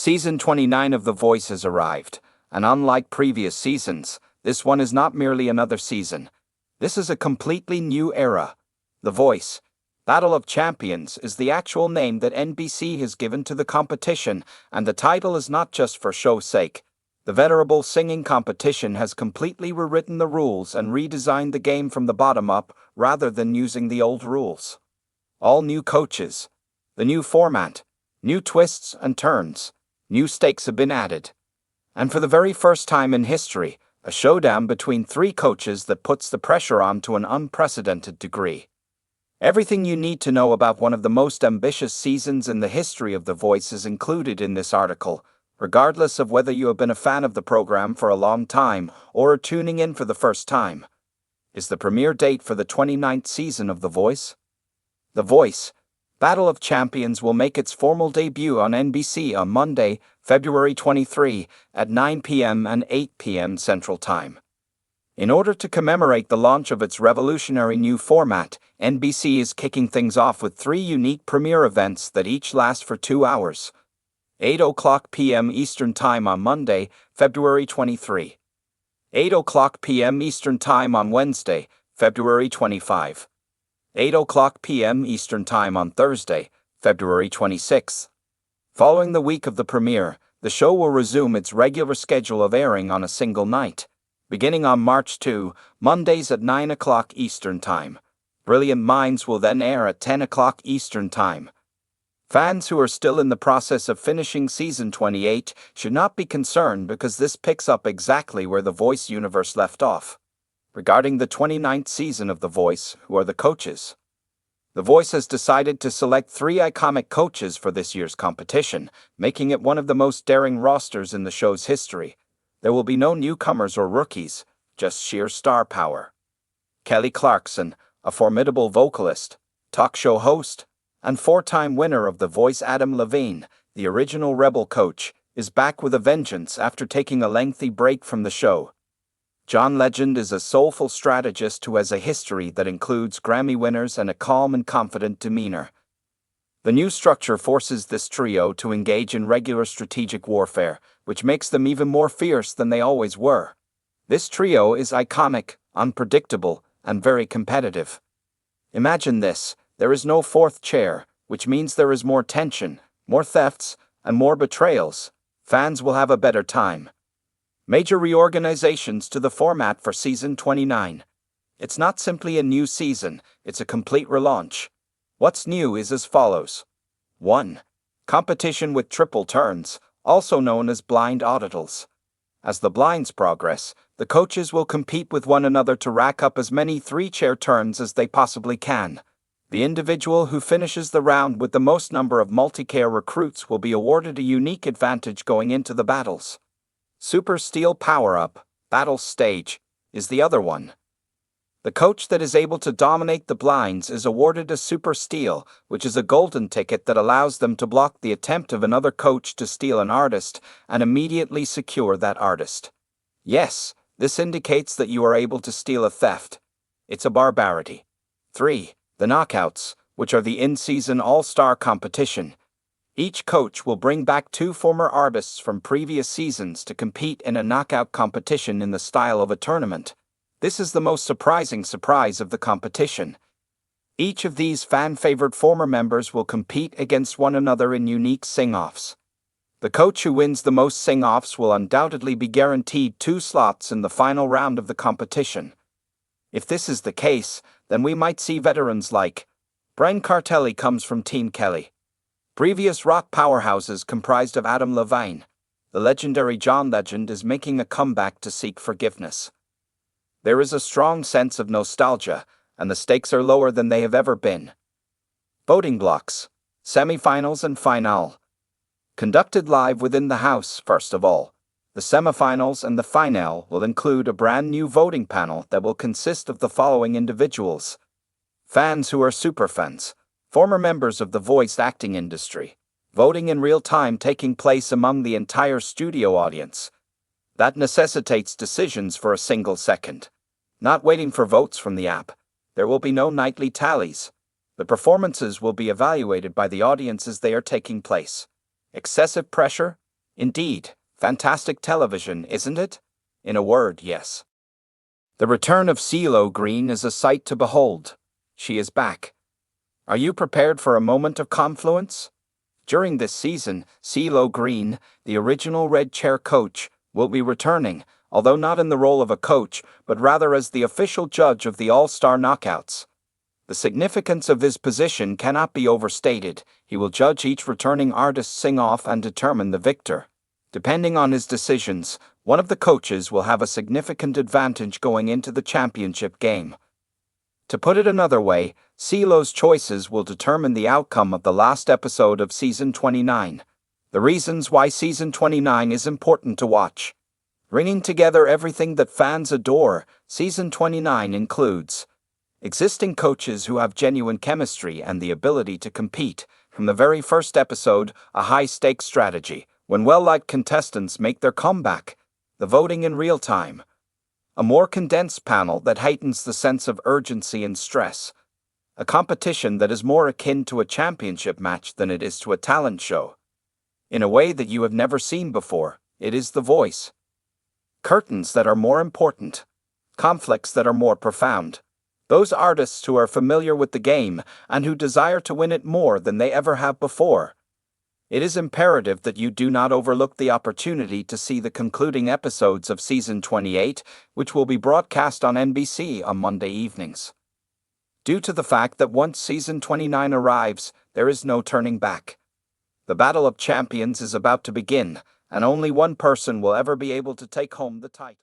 Season 29 of The Voice has arrived, and unlike previous seasons, this one is not merely another season. This is a completely new era. The Voice, Battle of Champions, is the actual name that NBC has given to the competition, and the title is not just for show's sake. The venerable singing competition has completely rewritten the rules and redesigned the game from the bottom up rather than using the old rules. All new coaches, the new format, new twists and turns, new stakes have been added. And for the very first time in history, a showdown between three coaches that puts the pressure on to an unprecedented degree. Everything you need to know about one of the most ambitious seasons in the history of The Voice is included in this article, regardless of whether you have been a fan of the program for a long time or are tuning in for the first time. Is the premiere date for the 29th season of The Voice? The Voice, Battle of Champions will make its formal debut on NBC on Monday, February 23 at 9 p.m. and 8 p.m. Central Time. In order to commemorate the launch of its revolutionary new format, NBC is kicking things off with three unique premiere events that each last for 2 hours. 8:00 p.m. Eastern Time on Monday, February 23. 8:00 p.m. Eastern Time on Wednesday, February 25. 8:00 p.m. Eastern Time on Thursday, February 26. Following the week of the premiere, the show will resume its regular schedule of airing on a single night. Beginning on March 2, Mondays at 9:00 Eastern Time. Brilliant Minds will then air at 10:00 Eastern Time. Fans who are still in the process of finishing Season 28 should not be concerned because this picks up exactly where The Voice universe left off. Regarding the 29th season of The Voice, who are the coaches? The Voice has decided to select three iconic coaches for this year's competition, making it one of the most daring rosters in the show's history. There will be no newcomers or rookies, just sheer star power. Kelly Clarkson, a formidable vocalist, talk show host, and four-time winner of The Voice, Adam Levine, the original Rebel coach, is back with a vengeance after taking a lengthy break from the show. John Legend is a soulful strategist who has a history that includes Grammy winners and a calm and confident demeanor. The new structure forces this trio to engage in regular strategic warfare, which makes them even more fierce than they always were. This trio is iconic, unpredictable, and very competitive. Imagine this: there is no fourth chair, which means there is more tension, more thefts, and more betrayals. Fans will have a better time. Major reorganizations to the format for Season 29. It's not simply a new season, it's a complete relaunch. What's new is as follows. 1. Competition with triple turns, also known as blind auditals. As the blinds progress, the coaches will compete with one another to rack up as many three-chair turns as they possibly can. The individual who finishes the round with the most number of multi-chair recruits will be awarded a unique advantage going into the battles. Super Steel Power-Up, Battle Stage, is the other one. The coach that is able to dominate the blinds is awarded a Super Steal, which is a golden ticket that allows them to block the attempt of another coach to steal an artist and immediately secure that artist. Yes, this indicates that you are able to steal a theft. It's a barbarity. 3. The Knockouts, which are the in-season all-star competition. Each coach will bring back two former artists from previous seasons to compete in a knockout competition in the style of a tournament. This is the most surprising surprise of the competition. Each of these fan-favored former members will compete against one another in unique sing-offs. The coach who wins the most sing-offs will undoubtedly be guaranteed 2 slots in the final round of the competition. If this is the case, then we might see veterans like Brian Cartelli comes from Team Kelly. Previous rock powerhouses comprised of Adam Levine. The legendary John Legend is making a comeback to seek forgiveness. There is a strong sense of nostalgia, and the stakes are lower than they have ever been. Voting blocks, semifinals and finale. Conducted live within the house, first of all. The semifinals and the finale will include a brand new voting panel that will consist of the following individuals. Fans who are superfans, former members of the voice acting industry, voting in real time taking place among the entire studio audience. That necessitates decisions for a single second. Not waiting for votes from the app. There will be no nightly tallies. The performances will be evaluated by the audience as they are taking place. Excessive pressure? Indeed, fantastic television, isn't it? In a word, yes. The return of CeeLo Green is a sight to behold. She is back. Are you prepared for a moment of confluence? During this season, CeeLo Green, the original Red Chair coach, will be returning, although not in the role of a coach, but rather as the official judge of the All-Star Knockouts. The significance of his position cannot be overstated. He will judge each returning artist's sing-off and determine the victor. Depending on his decisions, one of the coaches will have a significant advantage going into the championship game. To put it another way, CeeLo's choices will determine the outcome of the last episode of Season 29. The reasons why Season 29 is important to watch. Bringing together everything that fans adore, Season 29 includes existing coaches who have genuine chemistry and the ability to compete. From the very first episode, a high-stakes strategy, when well-liked contestants make their comeback. The voting in real time. A more condensed panel that heightens the sense of urgency and stress. A competition that is more akin to a championship match than it is to a talent show. In a way that you have never seen before, it is The Voice. Curtains that are more important. Conflicts that are more profound. Those artists who are familiar with the game and who desire to win it more than they ever have before. It is imperative that you do not overlook the opportunity to see the concluding episodes of Season 28, which will be broadcast on NBC on Monday evenings. Due to the fact that once Season 29 arrives, there is no turning back. The Battle of Champions is about to begin, and only one person will ever be able to take home the title.